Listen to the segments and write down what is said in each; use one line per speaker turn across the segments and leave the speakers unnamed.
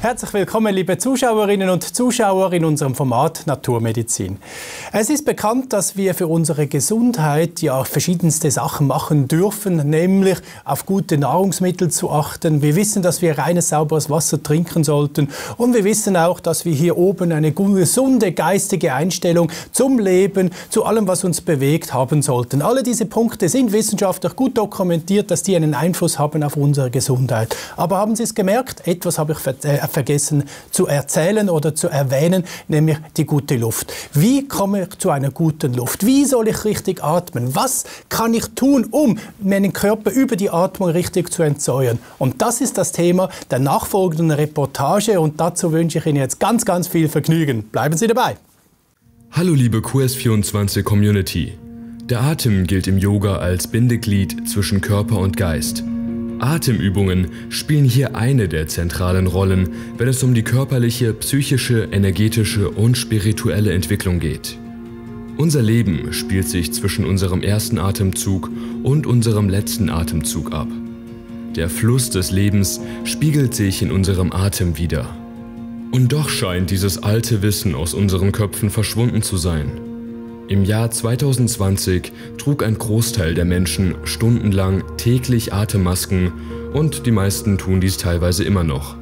Herzlich willkommen, liebe Zuschauerinnen und Zuschauer in unserem Format Naturmedizin. Es ist bekannt, dass wir für unsere Gesundheit ja verschiedenste Sachen machen dürfen, nämlich auf gute Nahrungsmittel zu achten. Wir wissen, dass wir reines, sauberes Wasser trinken sollten und wir wissen auch, dass wir hier oben eine gesunde geistige Einstellung zum Leben, zu allem, was uns bewegt, haben sollten. Alle diese Punkte sind wissenschaftlich gut dokumentiert, dass die einen Einfluss haben auf unsere Gesundheit. Aber haben Sie es gemerkt? Etwas habe ich vergessen zu erzählen oder zu erwähnen, nämlich die gute Luft. Wie komme ich zu einer guten Luft? Wie soll ich richtig atmen? Was kann ich tun, um meinen Körper über die Atmung richtig zu entsäuern? Und das ist das Thema der nachfolgenden Reportage und dazu wünsche ich Ihnen jetzt ganz, ganz viel Vergnügen. Bleiben Sie dabei.
Hallo liebe QS24 Community. Der Atem gilt im Yoga als Bindeglied zwischen Körper und Geist. Atemübungen spielen hier eine der zentralen Rollen, wenn es um die körperliche, psychische, energetische und spirituelle Entwicklung geht. Unser Leben spielt sich zwischen unserem ersten Atemzug und unserem letzten Atemzug ab. Der Fluss des Lebens spiegelt sich in unserem Atem wider. Und doch scheint dieses alte Wissen aus unseren Köpfen verschwunden zu sein. Im Jahr 2020 trug ein Großteil der Menschen stundenlang täglich Atemmasken und die meisten tun dies teilweise immer noch.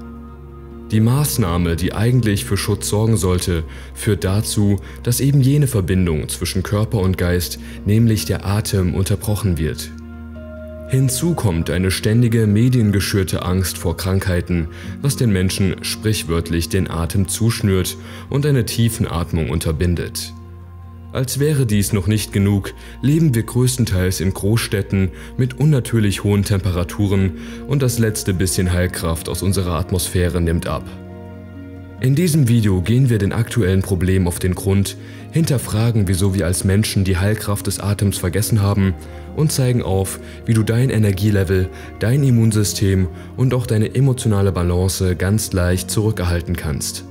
Die Maßnahme, die eigentlich für Schutz sorgen sollte, führt dazu, dass eben jene Verbindung zwischen Körper und Geist, nämlich der Atem, unterbrochen wird. Hinzu kommt eine ständige mediengeschürte Angst vor Krankheiten, was den Menschen sprichwörtlich den Atem zuschnürt und eine Tiefenatmung unterbindet. Als wäre dies noch nicht genug, leben wir größtenteils in Großstädten mit unnatürlich hohen Temperaturen und das letzte bisschen Heilkraft aus unserer Atmosphäre nimmt ab. In diesem Video gehen wir den aktuellen Problemen auf den Grund, hinterfragen, wieso wir als Menschen die Heilkraft des Atems vergessen haben und zeigen auf, wie du dein Energielevel, dein Immunsystem und auch deine emotionale Balance ganz leicht zurückerhalten kannst.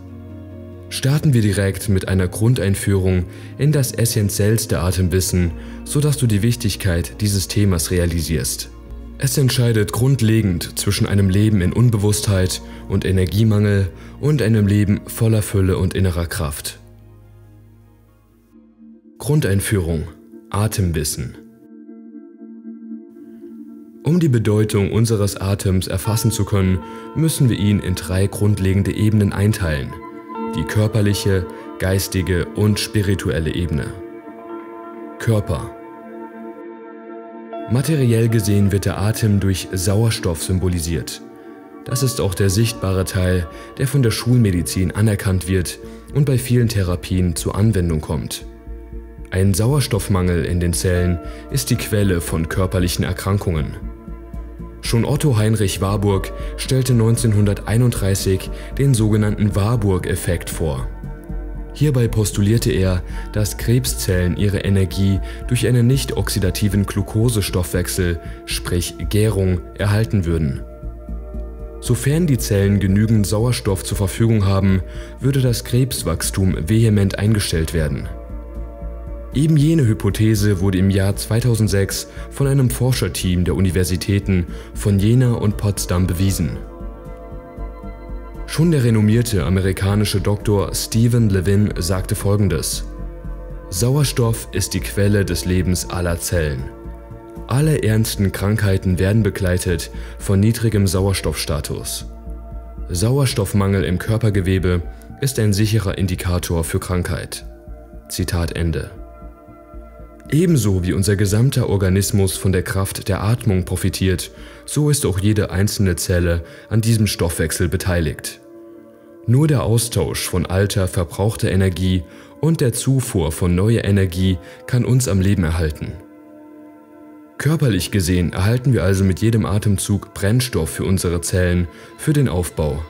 Starten wir direkt mit einer Grundeinführung in das essentiellste Atemwissen, sodass du die Wichtigkeit dieses Themas realisierst. Es entscheidet grundlegend zwischen einem Leben in Unbewusstheit und Energiemangel und einem Leben voller Fülle und innerer Kraft. Grundeinführung: Atemwissen. Um die Bedeutung unseres Atems erfassen zu können, müssen wir ihn in 3 grundlegende Ebenen einteilen: die körperliche, geistige und spirituelle Ebene. Körper. Materiell gesehen wird der Atem durch Sauerstoff symbolisiert. Das ist auch der sichtbare Teil, der von der Schulmedizin anerkannt wird und bei vielen Therapien zur Anwendung kommt. Ein Sauerstoffmangel in den Zellen ist die Quelle von körperlichen Erkrankungen. Schon Otto Heinrich Warburg stellte 1931 den sogenannten Warburg-Effekt vor. Hierbei postulierte er, dass Krebszellen ihre Energie durch einen nicht-oxidativen Glukosestoffwechsel, sprich Gärung, erhalten würden. Sofern die Zellen genügend Sauerstoff zur Verfügung haben, würde das Krebswachstum vehement eingestellt werden. Eben jene Hypothese wurde im Jahr 2006 von einem Forscherteam der Universitäten von Jena und Potsdam bewiesen. Schon der renommierte amerikanische Dr. Stephen Levin sagte Folgendes: Sauerstoff ist die Quelle des Lebens aller Zellen. Alle ernsten Krankheiten werden begleitet von niedrigem Sauerstoffstatus. Sauerstoffmangel im Körpergewebe ist ein sicherer Indikator für Krankheit. Zitat Ende. Ebenso wie unser gesamter Organismus von der Kraft der Atmung profitiert, so ist auch jede einzelne Zelle an diesem Stoffwechsel beteiligt. Nur der Austausch von alter, verbrauchter Energie und der Zufuhr von neuer Energie kann uns am Leben erhalten. Körperlich gesehen erhalten wir also mit jedem Atemzug Brennstoff für unsere Zellen, für den Aufbau.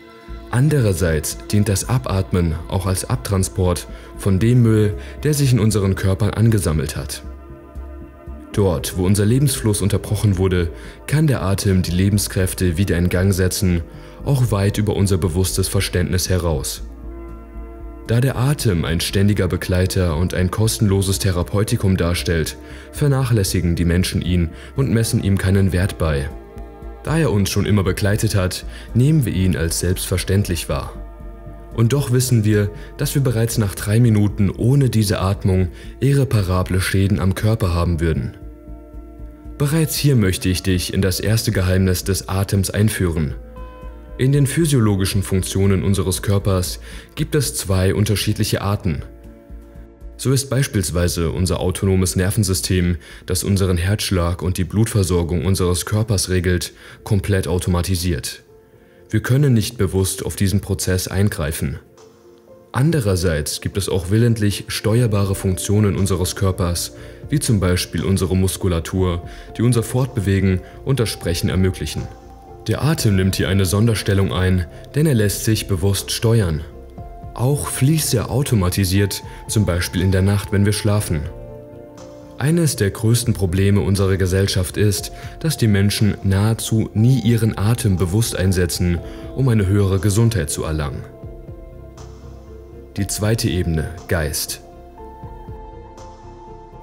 Andererseits dient das Abatmen auch als Abtransport von dem Müll, der sich in unseren Körpern angesammelt hat. Dort, wo unser Lebensfluss unterbrochen wurde, kann der Atem die Lebenskräfte wieder in Gang setzen, auch weit über unser bewusstes Verständnis heraus. Da der Atem ein ständiger Begleiter und ein kostenloses Therapeutikum darstellt, vernachlässigen die Menschen ihn und messen ihm keinen Wert bei. Da er uns schon immer begleitet hat, nehmen wir ihn als selbstverständlich wahr. Und doch wissen wir, dass wir bereits nach 3 Minuten ohne diese Atmung irreparable Schäden am Körper haben würden. Bereits hier möchte ich dich in das erste Geheimnis des Atems einführen. In den physiologischen Funktionen unseres Körpers gibt es 2 unterschiedliche Arten. So ist beispielsweise unser autonomes Nervensystem, das unseren Herzschlag und die Blutversorgung unseres Körpers regelt, komplett automatisiert. Wir können nicht bewusst auf diesen Prozess eingreifen. Andererseits gibt es auch willentlich steuerbare Funktionen unseres Körpers, wie zum Beispiel unsere Muskulatur, die unser Fortbewegen und das Sprechen ermöglichen. Der Atem nimmt hier eine Sonderstellung ein, denn er lässt sich bewusst steuern. Auch fließt er automatisiert, zum Beispiel in der Nacht, wenn wir schlafen. Eines der größten Probleme unserer Gesellschaft ist, dass die Menschen nahezu nie ihren Atem bewusst einsetzen, um eine höhere Gesundheit zu erlangen. Die zweite Ebene, Geist.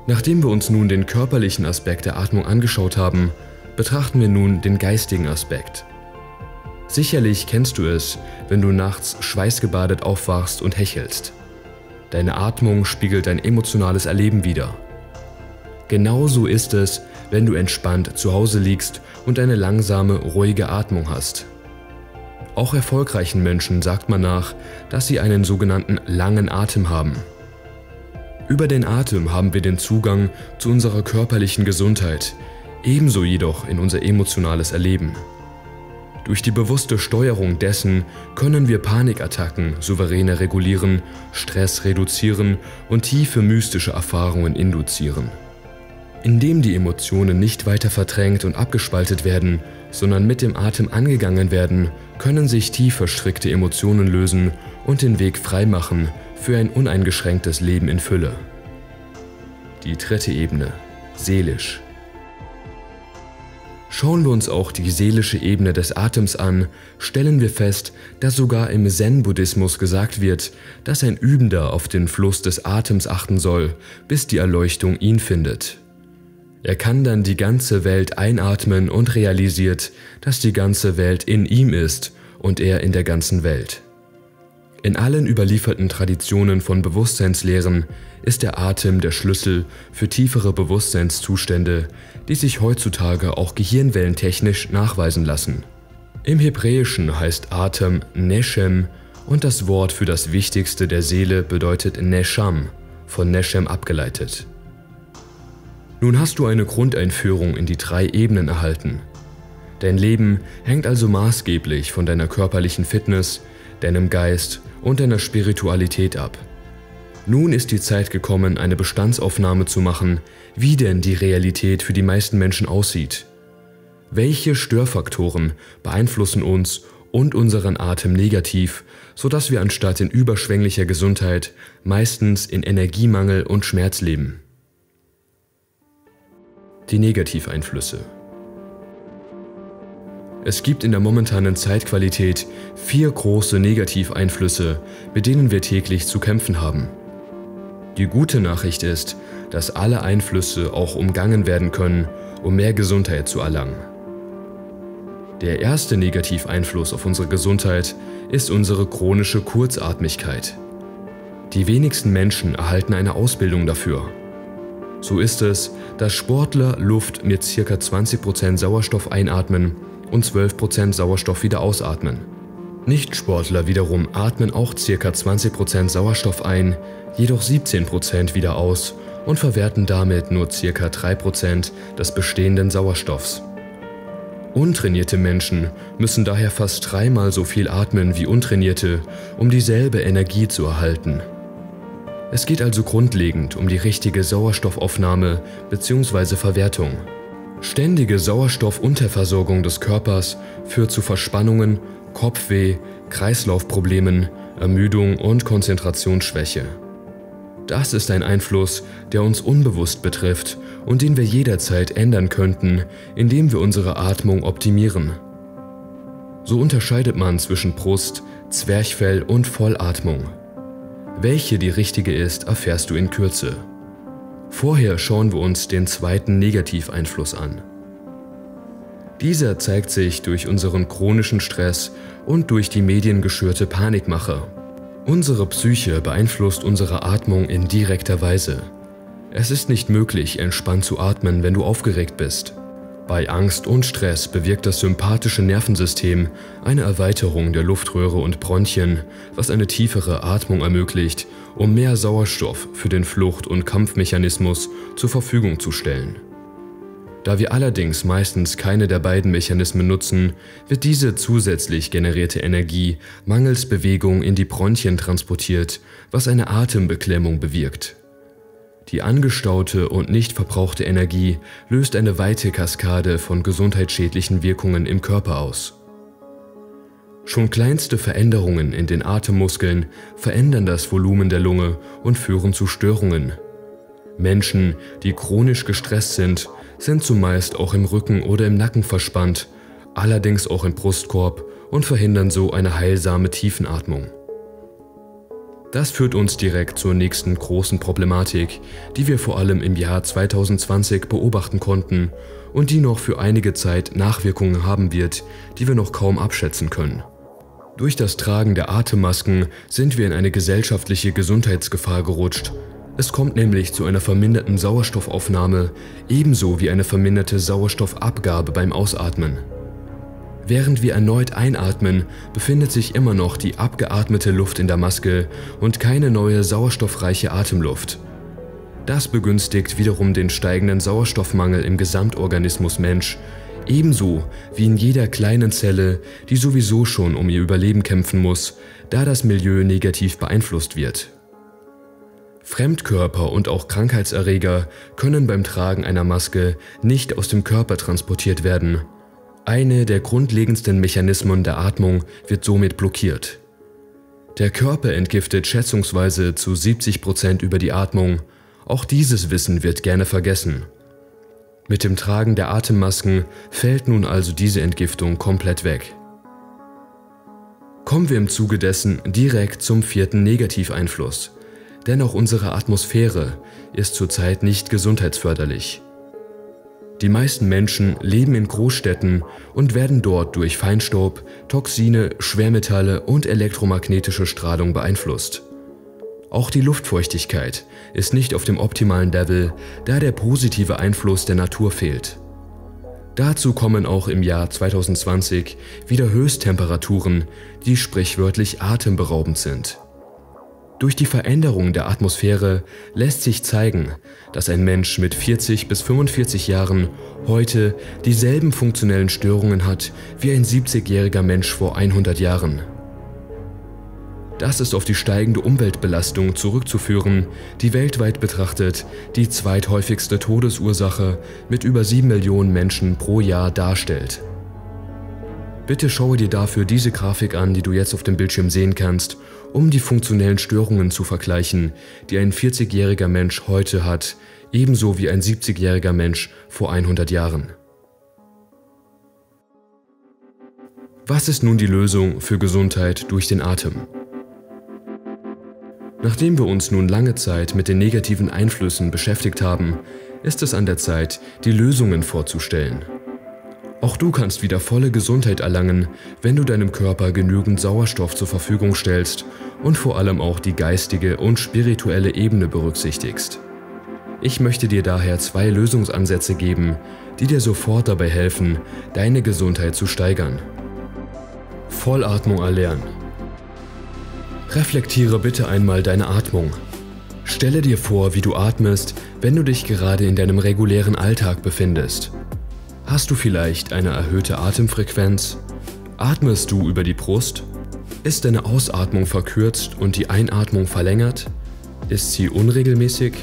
Nachdem wir uns nun den körperlichen Aspekt der Atmung angeschaut haben, betrachten wir nun den geistigen Aspekt. Sicherlich kennst du es, wenn du nachts schweißgebadet aufwachst und hechelst. Deine Atmung spiegelt dein emotionales Erleben wider. Genauso ist es, wenn du entspannt zu Hause liegst und eine langsame, ruhige Atmung hast. Auch erfolgreichen Menschen sagt man nach, dass sie einen sogenannten langen Atem haben. Über den Atem haben wir den Zugang zu unserer körperlichen Gesundheit, ebenso jedoch in unser emotionales Erleben. Durch die bewusste Steuerung dessen können wir Panikattacken souveräner regulieren, Stress reduzieren und tiefe mystische Erfahrungen induzieren. Indem die Emotionen nicht weiter verdrängt und abgespaltet werden, sondern mit dem Atem angegangen werden, können sich tief verstrickte Emotionen lösen und den Weg freimachen für ein uneingeschränktes Leben in Fülle. Die dritte Ebene, seelisch. Schauen wir uns auch die seelische Ebene des Atems an, stellen wir fest, dass sogar im Zen-Buddhismus gesagt wird, dass ein Übender auf den Fluss des Atems achten soll, bis die Erleuchtung ihn findet. Er kann dann die ganze Welt einatmen und realisiert, dass die ganze Welt in ihm ist und er in der ganzen Welt. In allen überlieferten Traditionen von Bewusstseinslehren ist der Atem der Schlüssel für tiefere Bewusstseinszustände, die sich heutzutage auch gehirnwellentechnisch nachweisen lassen. Im Hebräischen heißt Atem Neshem und das Wort für das Wichtigste der Seele bedeutet Nesham, von Neshem abgeleitet. Nun hast du eine Grundeinführung in die 3 Ebenen erhalten. Dein Leben hängt also maßgeblich von deiner körperlichen Fitness, deinem Geist und deiner Spiritualität ab. Nun ist die Zeit gekommen, eine Bestandsaufnahme zu machen, wie denn die Realität für die meisten Menschen aussieht. Welche Störfaktoren beeinflussen uns und unseren Atem negativ, sodass wir anstatt in überschwänglicher Gesundheit meistens in Energiemangel und Schmerz leben? Die Negativeinflüsse. Es gibt in der momentanen Zeitqualität 4 große Negativeinflüsse, mit denen wir täglich zu kämpfen haben. Die gute Nachricht ist, dass alle Einflüsse auch umgangen werden können, um mehr Gesundheit zu erlangen. Der erste Negativeinfluss auf unsere Gesundheit ist unsere chronische Kurzatmigkeit. Die wenigsten Menschen erhalten eine Ausbildung dafür. So ist es, dass Sportler Luft mit ca. 20% Sauerstoff einatmen und 12% Sauerstoff wieder ausatmen. Nichtsportler wiederum atmen auch ca. 20% Sauerstoff ein, jedoch 17% wieder aus und verwerten damit nur ca. 3% des bestehenden Sauerstoffs. Untrainierte Menschen müssen daher fast 3-mal so viel atmen wie untrainierte, um dieselbe Energie zu erhalten. Es geht also grundlegend um die richtige Sauerstoffaufnahme bzw. Verwertung. Ständige Sauerstoffunterversorgung des Körpers führt zu Verspannungen, Kopfweh, Kreislaufproblemen, Ermüdung und Konzentrationsschwäche. Das ist ein Einfluss, der uns unbewusst betrifft und den wir jederzeit ändern könnten, indem wir unsere Atmung optimieren. So unterscheidet man zwischen Brust-, Zwerchfell- und Vollatmung. Welche die richtige ist, erfährst du in Kürze. Vorher schauen wir uns den zweiten Negativeinfluss an. Dieser zeigt sich durch unseren chronischen Stress und durch die mediengeschürte Panikmache. Unsere Psyche beeinflusst unsere Atmung in direkter Weise. Es ist nicht möglich, entspannt zu atmen, wenn du aufgeregt bist. Bei Angst und Stress bewirkt das sympathische Nervensystem eine Erweiterung der Luftröhre und Bronchien, was eine tiefere Atmung ermöglicht, um mehr Sauerstoff für den Flucht- und Kampfmechanismus zur Verfügung zu stellen. Da wir allerdings meistens keine der beiden Mechanismen nutzen, wird diese zusätzlich generierte Energie mangels Bewegung in die Bronchien transportiert, was eine Atembeklemmung bewirkt. Die angestaute und nicht verbrauchte Energie löst eine weite Kaskade von gesundheitsschädlichen Wirkungen im Körper aus. Schon kleinste Veränderungen in den Atemmuskeln verändern das Volumen der Lunge und führen zu Störungen. Menschen, die chronisch gestresst sind zumeist auch im Rücken oder im Nacken verspannt, allerdings auch im Brustkorb und verhindern so eine heilsame Tiefenatmung. Das führt uns direkt zur nächsten großen Problematik, die wir vor allem im Jahr 2020 beobachten konnten und die noch für einige Zeit Nachwirkungen haben wird, die wir noch kaum abschätzen können. Durch das Tragen der Atemmasken sind wir in eine gesellschaftliche Gesundheitsgefahr gerutscht. Es kommt nämlich zu einer verminderten Sauerstoffaufnahme, ebenso wie eine verminderte Sauerstoffabgabe beim Ausatmen. Während wir erneut einatmen, befindet sich immer noch die abgeatmete Luft in der Maske und keine neue sauerstoffreiche Atemluft. Das begünstigt wiederum den steigenden Sauerstoffmangel im Gesamtorganismus Mensch, ebenso wie in jeder kleinen Zelle, die sowieso schon um ihr Überleben kämpfen muss, da das Milieu negativ beeinflusst wird. Fremdkörper und auch Krankheitserreger können beim Tragen einer Maske nicht aus dem Körper transportiert werden. Eine der grundlegendsten Mechanismen der Atmung wird somit blockiert. Der Körper entgiftet schätzungsweise zu 70% über die Atmung. Auch dieses Wissen wird gerne vergessen. Mit dem Tragen der Atemmasken fällt nun also diese Entgiftung komplett weg. Kommen wir im Zuge dessen direkt zum vierten Negativeinfluss. Denn auch unsere Atmosphäre ist zurzeit nicht gesundheitsförderlich. Die meisten Menschen leben in Großstädten und werden dort durch Feinstaub, Toxine, Schwermetalle und elektromagnetische Strahlung beeinflusst. Auch die Luftfeuchtigkeit ist nicht auf dem optimalen Level, da der positive Einfluss der Natur fehlt. Dazu kommen auch im Jahr 2020 wieder Höchsttemperaturen, die sprichwörtlich atemberaubend sind. Durch die Veränderung der Atmosphäre lässt sich zeigen, dass ein Mensch mit 40 bis 45 Jahren heute dieselben funktionellen Störungen hat wie ein 70-jähriger Mensch vor 100 Jahren. Das ist auf die steigende Umweltbelastung zurückzuführen, die weltweit betrachtet die zweithäufigste Todesursache mit über 7 Millionen Menschen pro Jahr darstellt. Bitte schaue dir dafür diese Grafik an, die du jetzt auf dem Bildschirm sehen kannst, um die funktionellen Störungen zu vergleichen, die ein 40-jähriger Mensch heute hat, ebenso wie ein 70-jähriger Mensch vor 100 Jahren. Was ist nun die Lösung für Gesundheit durch den Atem? Nachdem wir uns nun lange Zeit mit den negativen Einflüssen beschäftigt haben, ist es an der Zeit, die Lösungen vorzustellen. Auch du kannst wieder volle Gesundheit erlangen, wenn du deinem Körper genügend Sauerstoff zur Verfügung stellst und vor allem auch die geistige und spirituelle Ebene berücksichtigst. Ich möchte dir daher 2 Lösungsansätze geben, die dir sofort dabei helfen, deine Gesundheit zu steigern. Vollatmung erlernen. Reflektiere bitte einmal deine Atmung. Stelle dir vor, wie du atmest, wenn du dich gerade in deinem regulären Alltag befindest. Hast du vielleicht eine erhöhte Atemfrequenz? Atmest du über die Brust? Ist deine Ausatmung verkürzt und die Einatmung verlängert? Ist sie unregelmäßig?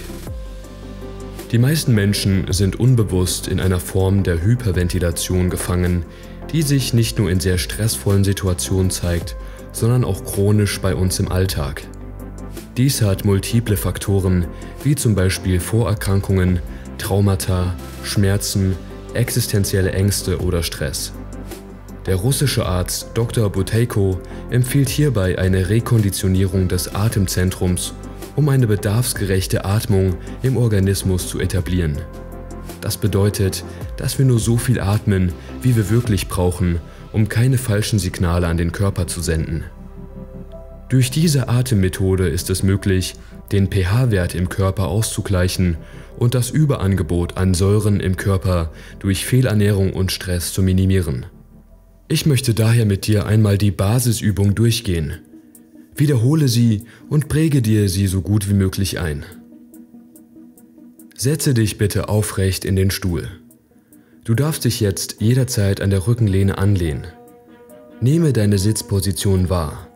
Die meisten Menschen sind unbewusst in einer Form der Hyperventilation gefangen, die sich nicht nur in sehr stressvollen Situationen zeigt, sondern auch chronisch bei uns im Alltag. Dies hat multiple Faktoren, wie zum Beispiel Vorerkrankungen, Traumata, Schmerzen, existenzielle Ängste oder Stress. Der russische Arzt Dr. Buteyko empfiehlt hierbei eine Rekonditionierung des Atemzentrums, um eine bedarfsgerechte Atmung im Organismus zu etablieren. Das bedeutet, dass wir nur so viel atmen, wie wir wirklich brauchen, um keine falschen Signale an den Körper zu senden. Durch diese Atemmethode ist es möglich, den pH-Wert im Körper auszugleichen und das Überangebot an Säuren im Körper durch Fehlernährung und Stress zu minimieren. Ich möchte daher mit dir einmal die Basisübung durchgehen. Wiederhole sie und präge dir sie so gut wie möglich ein. Setze dich bitte aufrecht in den Stuhl. Du darfst dich jetzt jederzeit an der Rückenlehne anlehnen. Nehme deine Sitzposition wahr.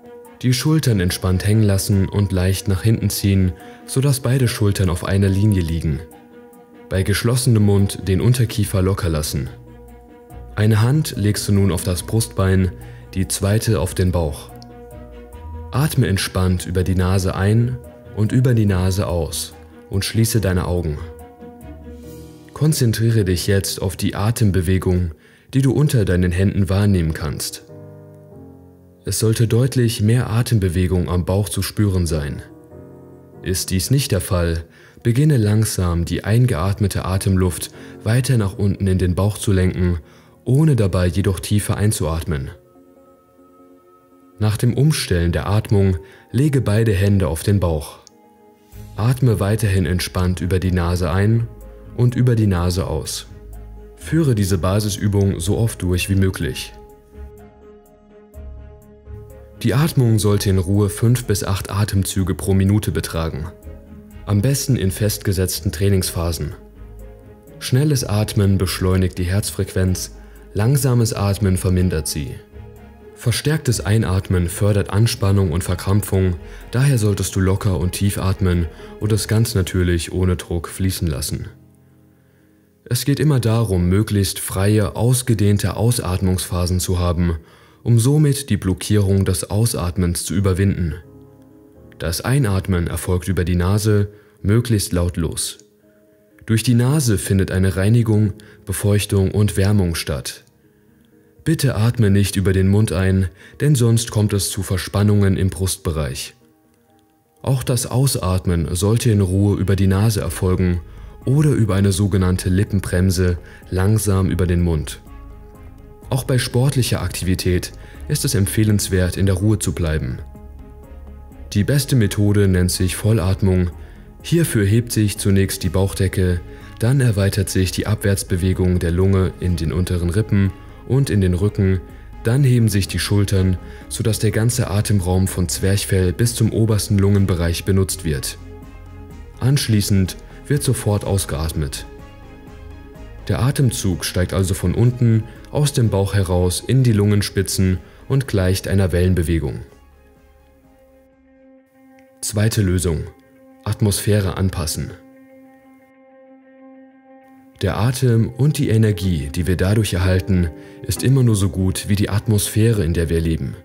Die Schultern entspannt hängen lassen und leicht nach hinten ziehen, sodass beide Schultern auf einer Linie liegen. Bei geschlossenem Mund den Unterkiefer locker lassen. Eine Hand legst du nun auf das Brustbein, die zweite auf den Bauch. Atme entspannt über die Nase ein und über die Nase aus und schließe deine Augen. Konzentriere dich jetzt auf die Atembewegung, die du unter deinen Händen wahrnehmen kannst. Es sollte deutlich mehr Atembewegung am Bauch zu spüren sein. Ist dies nicht der Fall, beginne langsam die eingeatmete Atemluft weiter nach unten in den Bauch zu lenken, ohne dabei jedoch tiefer einzuatmen. Nach dem Umstellen der Atmung lege beide Hände auf den Bauch. Atme weiterhin entspannt über die Nase ein und über die Nase aus. Führe diese Basisübung so oft durch wie möglich. Die Atmung sollte in Ruhe 5 bis 8 Atemzüge pro Minute betragen. Am besten in festgesetzten Trainingsphasen. Schnelles Atmen beschleunigt die Herzfrequenz, langsames Atmen vermindert sie. Verstärktes Einatmen fördert Anspannung und Verkrampfung, daher solltest du locker und tief atmen und es ganz natürlich ohne Druck fließen lassen. Es geht immer darum, möglichst freie, ausgedehnte Ausatmungsphasen zu haben, um somit die Blockierung des Ausatmens zu überwinden. Das Einatmen erfolgt über die Nase, möglichst lautlos. Durch die Nase findet eine Reinigung, Befeuchtung und Wärmung statt. Bitte atme nicht über den Mund ein, denn sonst kommt es zu Verspannungen im Brustbereich. Auch das Ausatmen sollte in Ruhe über die Nase erfolgen oder über eine sogenannte Lippenbremse langsam über den Mund. Auch bei sportlicher Aktivität ist es empfehlenswert, in der Ruhe zu bleiben. Die beste Methode nennt sich Vollatmung. Hierfür hebt sich zunächst die Bauchdecke, dann erweitert sich die Abwärtsbewegung der Lunge in den unteren Rippen und in den Rücken, dann heben sich die Schultern, sodass der ganze Atemraum von Zwerchfell bis zum obersten Lungenbereich benutzt wird. Anschließend wird sofort ausgeatmet. Der Atemzug steigt also von unten aus dem Bauch heraus in die Lungenspitzen und gleicht einer Wellenbewegung. Zweite Lösung: Atmosphäre anpassen. Der Atem und die Energie, die wir dadurch erhalten, ist immer nur so gut wie die Atmosphäre, in der wir leben.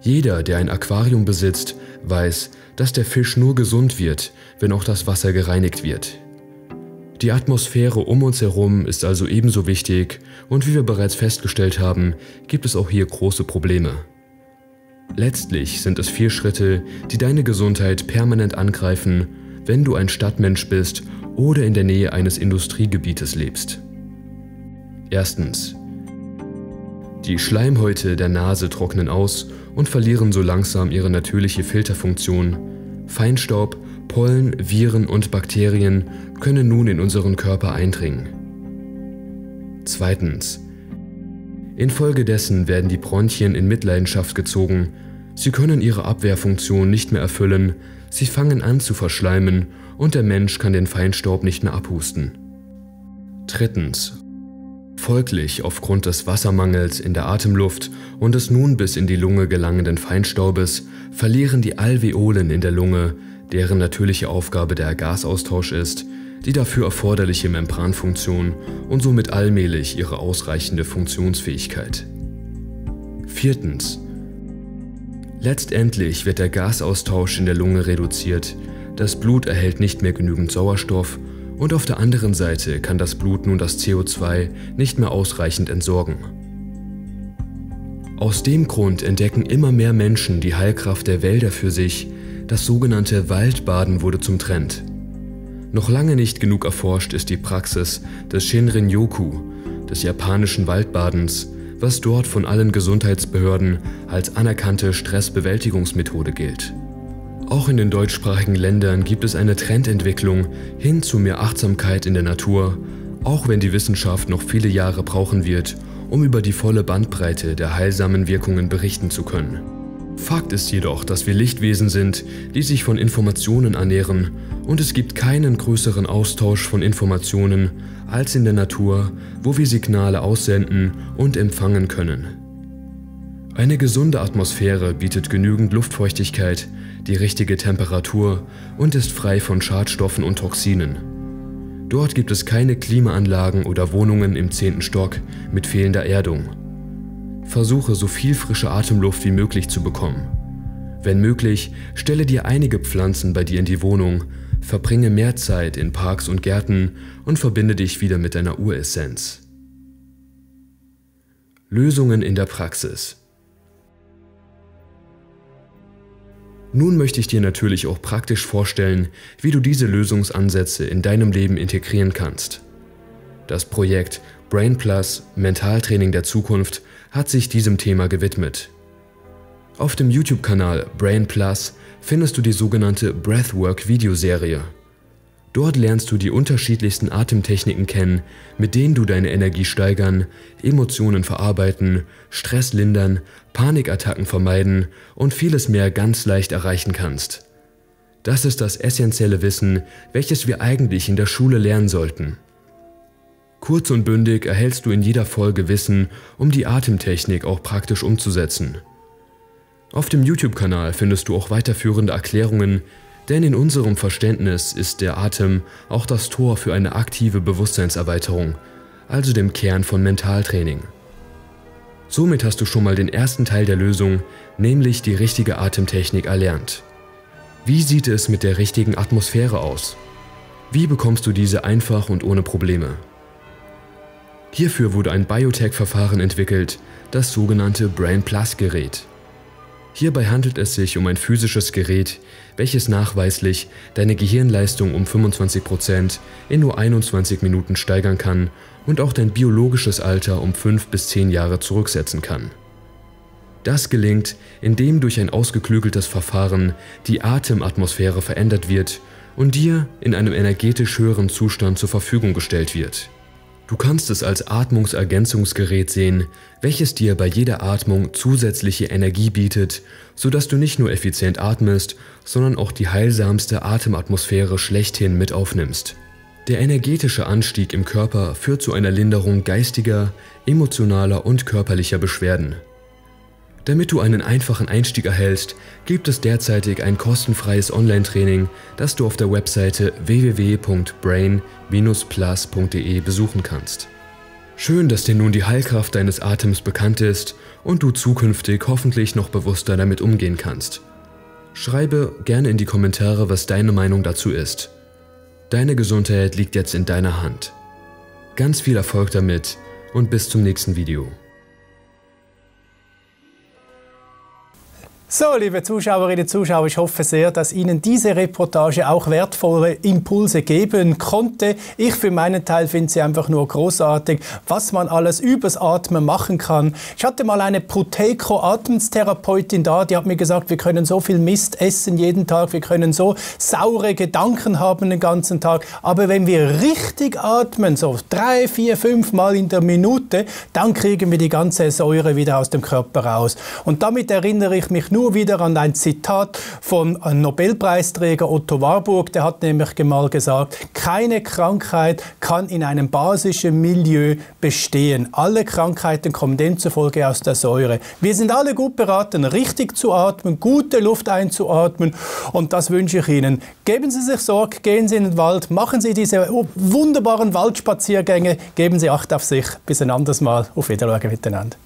Jeder, der ein Aquarium besitzt, weiß, dass der Fisch nur gesund wird, wenn auch das Wasser gereinigt wird. Die Atmosphäre um uns herum ist also ebenso wichtig und wie wir bereits festgestellt haben, gibt es auch hier große Probleme. Letztlich sind es 4 Schritte, die deine Gesundheit permanent angreifen, wenn du ein Stadtmensch bist oder in der Nähe eines Industriegebietes lebst. Erstens: Die Schleimhäute der Nase trocknen aus und verlieren so langsam ihre natürliche Filterfunktion. Feinstaub, Pollen, Viren und Bakterien können nun in unseren Körper eindringen. Zweitens: Infolgedessen werden die Bronchien in Mitleidenschaft gezogen. Sie können ihre Abwehrfunktion nicht mehr erfüllen, sie fangen an zu verschleimen und der Mensch kann den Feinstaub nicht mehr abhusten. Drittens: Folglich aufgrund des Wassermangels in der Atemluft und des nun bis in die Lunge gelangenden Feinstaubes verlieren die Alveolen in der Lunge, deren natürliche Aufgabe der Gasaustausch ist, die dafür erforderliche Membranfunktion und somit allmählich ihre ausreichende Funktionsfähigkeit. Viertens: Letztendlich wird der Gasaustausch in der Lunge reduziert, das Blut erhält nicht mehr genügend Sauerstoff und auf der anderen Seite kann das Blut nun das CO2 nicht mehr ausreichend entsorgen. Aus dem Grund entdecken immer mehr Menschen die Heilkraft der Wälder für sich, das sogenannte Waldbaden wurde zum Trend. Noch lange nicht genug erforscht ist die Praxis des Shinrin-yoku, des japanischen Waldbadens, was dort von allen Gesundheitsbehörden als anerkannte Stressbewältigungsmethode gilt. Auch in den deutschsprachigen Ländern gibt es eine Trendentwicklung hin zu mehr Achtsamkeit in der Natur, auch wenn die Wissenschaft noch viele Jahre brauchen wird, um über die volle Bandbreite der heilsamen Wirkungen berichten zu können. Fakt ist jedoch, dass wir Lichtwesen sind, die sich von Informationen ernähren, und es gibt keinen größeren Austausch von Informationen als in der Natur, wo wir Signale aussenden und empfangen können. Eine gesunde Atmosphäre bietet genügend Luftfeuchtigkeit, die richtige Temperatur und ist frei von Schadstoffen und Toxinen. Dort gibt es keine Klimaanlagen oder Wohnungen im 10. Stock mit fehlender Erdung. Versuche, so viel frische Atemluft wie möglich zu bekommen. Wenn möglich, stelle dir einige Pflanzen bei dir in die Wohnung, verbringe mehr Zeit in Parks und Gärten und verbinde dich wieder mit deiner Uressenz. Lösungen in der Praxis. Nun möchte ich dir natürlich auch praktisch vorstellen, wie du diese Lösungsansätze in deinem Leben integrieren kannst. Das Projekt Brain Plus – Mentaltraining der Zukunft hat sich diesem Thema gewidmet. Auf dem YouTube-Kanal Brain Plus findest du die sogenannte Breathwork-Videoserie. Dort lernst du die unterschiedlichsten Atemtechniken kennen, mit denen du deine Energie steigern, Emotionen verarbeiten, Stress lindern, Panikattacken vermeiden und vieles mehr ganz leicht erreichen kannst. Das ist das essentielle Wissen, welches wir eigentlich in der Schule lernen sollten. Kurz und bündig erhältst du in jeder Folge Wissen, um die Atemtechnik auch praktisch umzusetzen. Auf dem YouTube-Kanal findest du auch weiterführende Erklärungen, denn in unserem Verständnis ist der Atem auch das Tor für eine aktive Bewusstseinserweiterung, also dem Kern von Mentaltraining. Somit hast du schon mal den ersten Teil der Lösung, nämlich die richtige Atemtechnik, erlernt. Wie sieht es mit der richtigen Atmosphäre aus? Wie bekommst du diese einfach und ohne Probleme? Hierfür wurde ein Biotech-Verfahren entwickelt, das sogenannte Brain Plus Gerät. Hierbei handelt es sich um ein physisches Gerät, welches nachweislich deine Gehirnleistung um 25% in nur 21 Minuten steigern kann und auch dein biologisches Alter um 5 bis 10 Jahre zurücksetzen kann. Das gelingt, indem durch ein ausgeklügeltes Verfahren die Atematmosphäre verändert wird und dir in einem energetisch höheren Zustand zur Verfügung gestellt wird. Du kannst es als Atmungsergänzungsgerät sehen, welches dir bei jeder Atmung zusätzliche Energie bietet, sodass du nicht nur effizient atmest, sondern auch die heilsamste Atematmosphäre schlechthin mit aufnimmst. Der energetische Anstieg im Körper führt zu einer Linderung geistiger, emotionaler und körperlicher Beschwerden. Damit du einen einfachen Einstieg erhältst, gibt es derzeitig ein kostenfreies Online-Training, das du auf der Webseite www.brain-plus.de besuchen kannst. Schön, dass dir nun die Heilkraft deines Atems bekannt ist und du zukünftig hoffentlich noch bewusster damit umgehen kannst. Schreibe gerne in die Kommentare, was deine Meinung dazu ist. Deine Gesundheit liegt jetzt in deiner Hand. Ganz viel Erfolg damit und bis zum nächsten Video.
So, liebe Zuschauerinnen und Zuschauer, ich hoffe sehr, dass Ihnen diese Reportage auch wertvolle Impulse geben konnte. Ich für meinen Teil finde sie einfach nur großartig, was man alles übers Atmen machen kann. Ich hatte mal eine Proteco-Atemtherapeutin da, die hat mir gesagt, wir können so viel Mist essen jeden Tag, wir können so saure Gedanken haben den ganzen Tag, aber wenn wir richtig atmen, so 3, 4, 5 Mal in der Minute, dann kriegen wir die ganze Säure wieder aus dem Körper raus. Und damit erinnere ich mich nur wieder an ein Zitat von Nobelpreisträger Otto Warburg, der hat nämlich mal gesagt, keine Krankheit kann in einem basischen Milieu bestehen. Alle Krankheiten kommen demzufolge aus der Säure. Wir sind alle gut beraten, richtig zu atmen, gute Luft einzuatmen und das wünsche ich Ihnen. Geben Sie sich Sorge, gehen Sie in den Wald, machen Sie diese wunderbaren Waldspaziergänge, geben Sie Acht auf sich. Bis ein anderes Mal. Auf Wiedersehen miteinander.